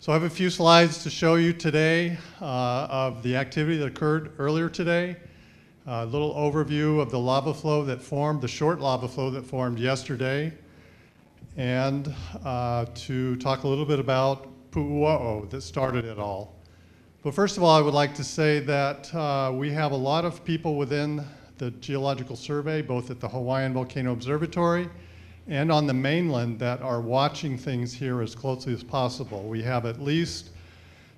So I have a few slides to show you today of the activity that occurred earlier today. A little overview of the lava flow that formed, the short lava flow that formed yesterday, and to talk a little bit about Puʻu that started it all. But first of all, I would like to say that we have a lot of people within the Geological Survey, both at the Hawaiian Volcano Observatory and on the mainland, that are watching things here as closely as possible. We have at least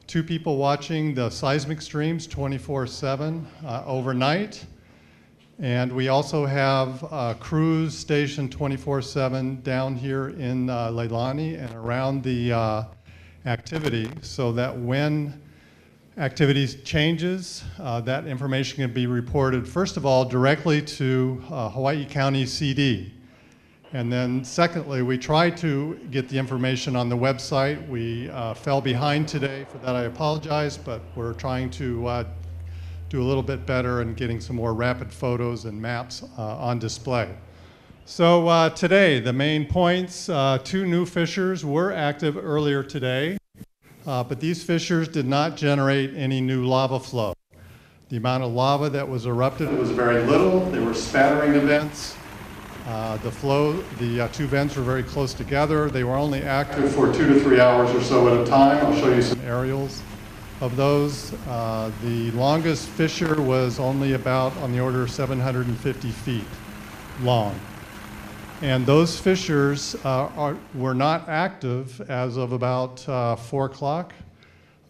2 people watching the seismic streams 24/7 overnight. And we also have crews stationed 24/7 down here in Leilani and around the activity, so that when activity changes, that information can be reported, first of all, directly to Hawaii County CD. And then secondly, we try to get the information on the website. We fell behind today. For that I apologize, but we're trying to do a little bit better and getting some more rapid photos and maps on display. So today, the main points, 2 new fissures were active earlier today, but these fissures did not generate any new lava flow. The amount of lava that was erupted was very little. They were spattering events. The 2 vents were very close together. They were only active for 2 to 3 hours or so at a time. I'll show you some aerials of those. The longest fissure was only about on the order of 750 feet long. And those fissures were not active as of about 4 o'clock.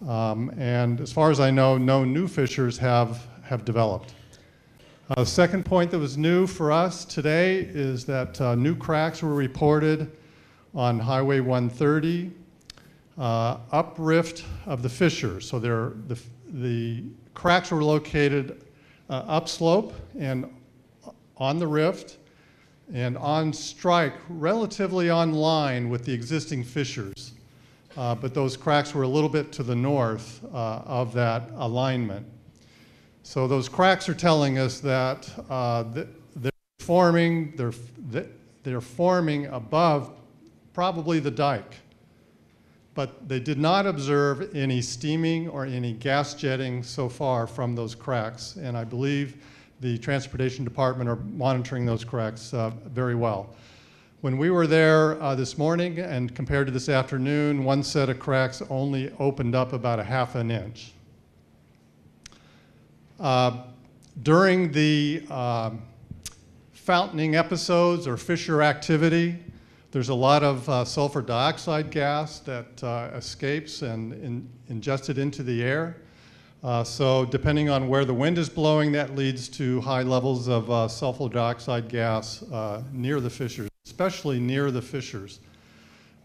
And as far as I know, no new fissures have developed. The second point that was new for us today is that new cracks were reported on Highway 130 uprift of the fissures. So the cracks were located upslope and on the rift and on strike, relatively on line with the existing fissures. But those cracks were a little bit to the north of that alignment. So those cracks are telling us that they're forming above probably the dike, but they did not observe any steaming or any gas jetting so far from those cracks, and I believe the Transportation Department are monitoring those cracks very well. When we were there this morning and compared to this afternoon, one set of cracks only opened up about a ½ an inch. During the fountaining episodes or fissure activity, there's a lot of sulfur dioxide gas that escapes and ingested into the air. So depending on where the wind is blowing, that leads to high levels of sulfur dioxide gas near the fissures, especially near the fissures.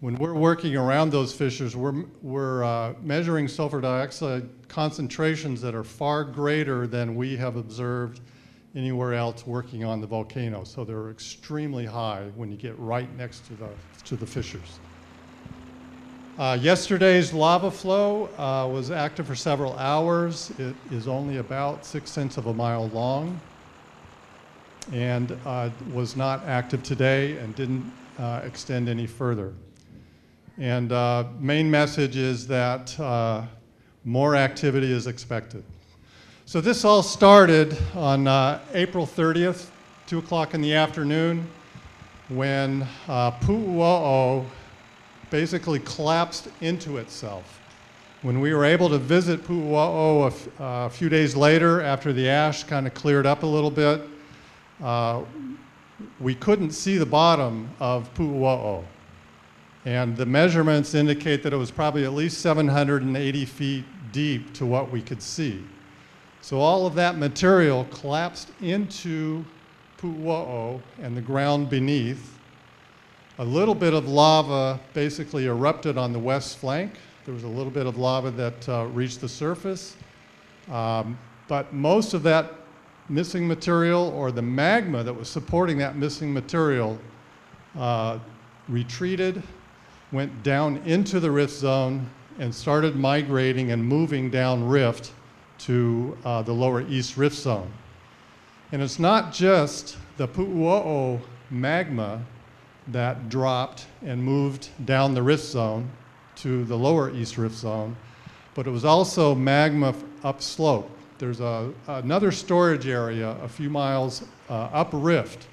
When we're working around those fissures, we're measuring sulfur dioxide concentrations that are far greater than we have observed anywhere else working on the volcano. So they're extremely high when you get right next to the fissures. Yesterday's lava flow was active for several hours. It is only about 0.6 of a mile long and was not active today and didn't extend any further. And main message is that more activity is expected. So this all started on April 30th, 2 o'clock in the afternoon, when Puʻu basically collapsed into itself. When we were able to visit Puʻu a few days later, after the ash kind of cleared up a little bit, we couldn't see the bottom of Puʻu. And the measurements indicate that it was probably at least 780 feet deep to what we could see. So all of that material collapsed into Puʻu and the ground beneath. A little bit of lava basically erupted on the west flank. There was a little bit of lava that reached the surface. But most of that missing material, or the magma that was supporting that missing material, retreated, went down into the rift zone and started migrating and moving down rift to the lower east rift zone. And it's not just the Puʻu magma that dropped and moved down the rift zone to the lower East Rift Zone, but it was also magma upslope. There's another storage area a few miles up rift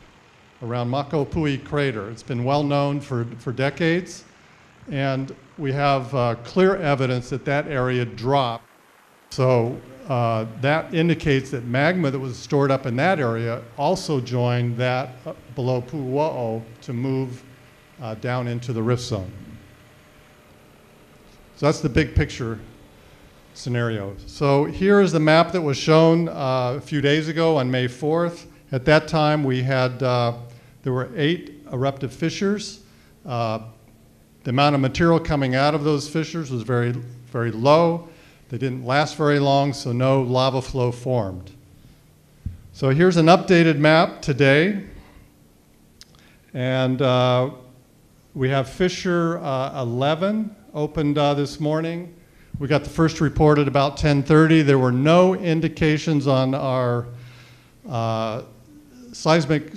around Makopui crater. It's been well known for decades, and we have clear evidence that that area dropped. So that indicates that magma that was stored up in that area also joined that below Puʻu to move down into the rift zone. So that's the big picture scenario. So here is the map that was shown a few days ago on May 4th. At that time, we had, there were 8 eruptive fissures. The amount of material coming out of those fissures was very, very low. They didn't last very long, so no lava flow formed. So here's an updated map today. And we have fissure 11 opened this morning. We got the first report at about 10:30. There were no indications on our seismic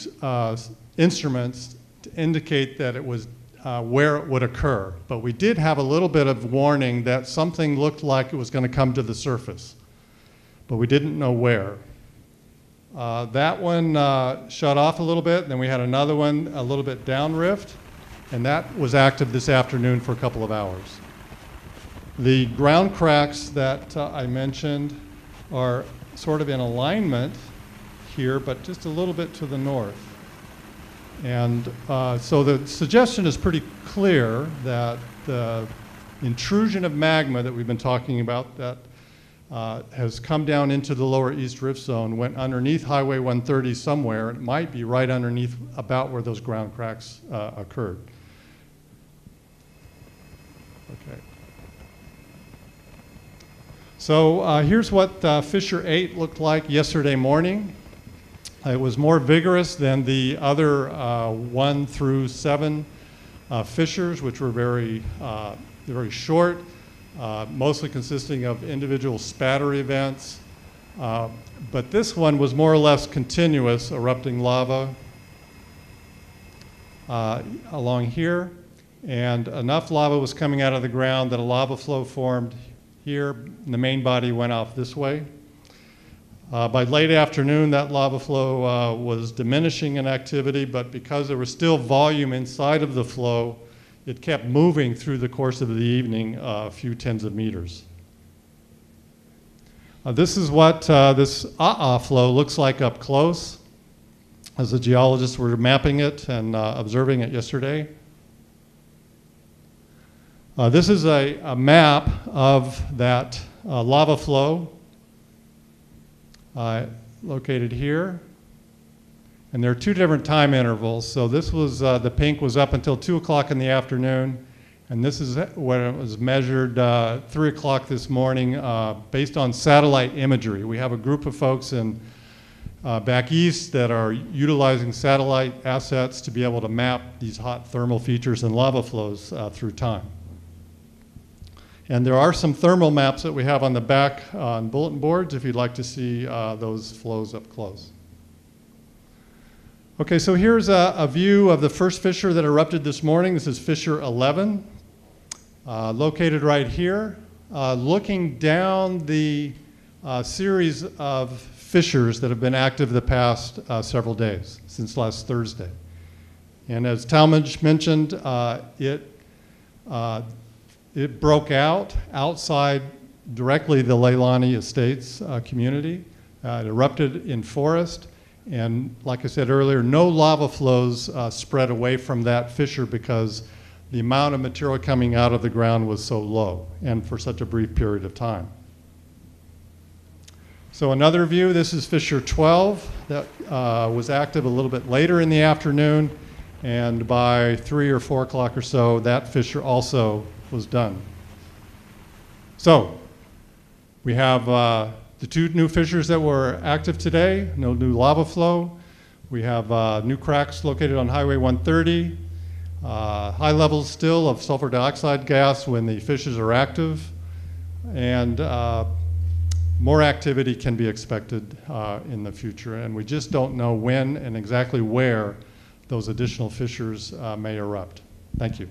instruments to indicate that it was where it would occur. But we did have a little bit of warning that something looked like it was going to come to the surface, but we didn't know where. That one shut off a little bit, and then we had another one a little bit downrift, and that was active this afternoon for a couple of hours. The ground cracks that I mentioned are sort of in alignment here, but just a little bit to the north. And so the suggestion is pretty clear that the intrusion of magma that we've been talking about that has come down into the lower East Rift Zone, went underneath Highway 130 somewhere. It might be right underneath about where those ground cracks occurred. Okay. So here's what Fissure 8 looked like yesterday morning. It was more vigorous than the other 1 through 7 fissures, which were very short, mostly consisting of individual spatter events. But this one was more or less continuous, erupting lava along here. And enough lava was coming out of the ground that a lava flow formed here, and the main body went off this way. By late afternoon, that lava flow was diminishing in activity, but because there was still volume inside of the flow, it kept moving through the course of the evening a few tens of meters. This is what this ʻŌʻō flow looks like up close, as the geologists were mapping it and observing it yesterday. This is a map of that lava flow located here. And there are 2 different time intervals. So this was, the pink was up until 2 o'clock in the afternoon. And this is when it was measured 3 o'clock this morning based on satellite imagery. We have a group of folks in back east that are utilizing satellite assets to be able to map these hot thermal features and lava flows through time. And there are some thermal maps that we have on the back on bulletin boards if you'd like to see those flows up close. Okay, so here's a view of the first fissure that erupted this morning. This is fissure 11, located right here, looking down the series of fissures that have been active the past several days, since last Thursday. And as Talmadge mentioned, it broke out outside directly the Leilani Estates community. It erupted in forest. And like I said earlier, no lava flows spread away from that fissure because the amount of material coming out of the ground was so low and for such a brief period of time. So another view, this is fissure 12 that was active a little bit later in the afternoon. And by 3 or 4 o'clock or so, that fissure also was done. So we have the 2 new fissures that were active today, no new lava flow. We have new cracks located on Highway 130, high levels still of sulfur dioxide gas when the fissures are active, and more activity can be expected in the future. And we just don't know when and exactly where those additional fissures may erupt. Thank you.